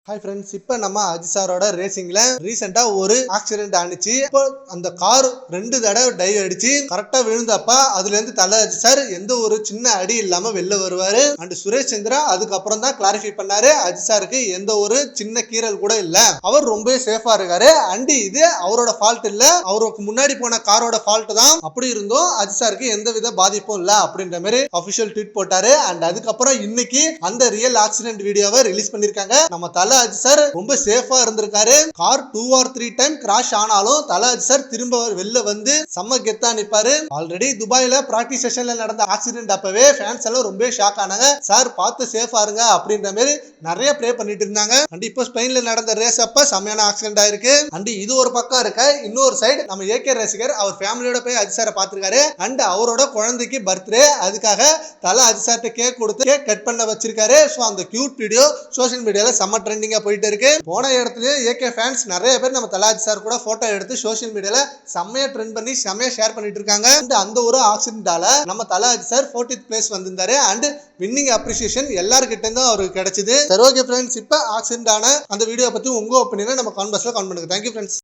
Hi friends, இப்போ நம்ம அஜித் சாரோட ரேசிங்ல ரீசெண்டா ஒரு ஆக்சிடென்ட் ஆனிச்சு. இப்போ அந்த கார் 2 தடவை டைவ் அடிச்சு கரெக்டா விழுந்தப்ப அதுல இருந்து தல அஜித் சார் எந்த ஒரு சின்ன அடி இல்லாம வெளில வருவாரு. அண்ட் சுரேஷ் சந்திரா அதுக்கப்புறம் தான் கிளாரிஃபை பண்ணாரு, அஜித் சாருக்கு எந்த ஒரு சின்ன கீறல் கூட இல்ல, அவர் ரொம்ப சேஃபா இருக்காரு. அண்ட் இது அவரோட ஃபால்ட் இல்ல, அவருக்கு முன்னாடி போன காரோட ஃபால்ட் தான். அப்படி இருந்தும் அஜித் சாருக்கு எந்த வித பாதிப்பும் இல்ல அப்படின்ற மாதிரி அபிஷியல் ட்வீட் போட்டாரு. அண்ட் அதுக்கப்புறம் இன்னைக்கு அந்த ரியல் ஆக்சிடென்ட் வீடியோவை ரிலீஸ் பண்ணிருக்காங்க. நம்ம தல அஜித் சார் ரொம்ப சேஃபா இருந்திருக்காரு. கார் 2 or 3 டைம் கிராஷ் ஆனாலும் தல அஜித் சார் திரும்ப வெளில வந்து செம்ம கெத்தா நிப்பாரு. ஆல்ரெடி துபாயில பிராக்டிஸ் செஷன்ல நடந்த ஆக்சிடென்ட் அப்பவே ஃபேன்ஸ் எல்லாம் ரொம்ப ஷாக் ஆனாங்க. சார் பார்த்து சேஃபா இருங்க அப்படின்ற மாதிரி நிறைய ப்ரே பண்ணிட்டு இருந்தாங்க. அண்ட் இப்போ ஸ்பெயின்ல நடந்த ரேஸ் அப்ப செம்மையான ஆக்சிடென்ட் ஆயிருக்கு. அண்ட் இது ஒரு பக்கம் இருக்க, இன்னொரு சைடு நம்ம ஏகே ரசிகர் அவர் ஃபேமிலியோட போய் அஜித் சாரை பார்த்திருக்காரு. அண்ட் அவரோட குழந்தைக்கு பர்த்டே, அதுக்காக தல அஜித் சார்ட்ட கேக் கொடுத்து கேக் கட் பண்ண வச்சிருக்காரு. ஸோ அந்த கியூட் வீடியோ சோஷியல் மீடியால செம்ம ட்ரெண்டிங்கா போயிட்டு இருக்கு. போன இடத்துல ஏகே ஃபேன்ஸ் நிறைய பேர் நம்ம தல அஜித் சார் கூட போட்டோ எடுத்து சோஷியல் மீடியால செம்மையா ட்ரெண்ட் பண்ணி செம்மையா ஷேர் பண்ணிட்டு இருக்காங்க. அந்த ஒரு ஆக்சிடென்டால நம்ம Thala Ajith sir 40th place வந்திருந்தாரு. அண்ட் வின்னிங் அப்ரிசியேஷன் எல்லார்கிட்ட இருந்தும் அவருக்கு கிடைச்சது. சரி, ஓகே ஃப்ரெண்ட்ஸ், இப்போ ஆக்சிடென்ட் ஆன அந்த வீடியோ பத்தி உங்க ஒப்பீனியனை நம்ம கமெண்ட் பாக்ஸ்ல கமெண்ட் பண்ணுங்க. Thank you friends.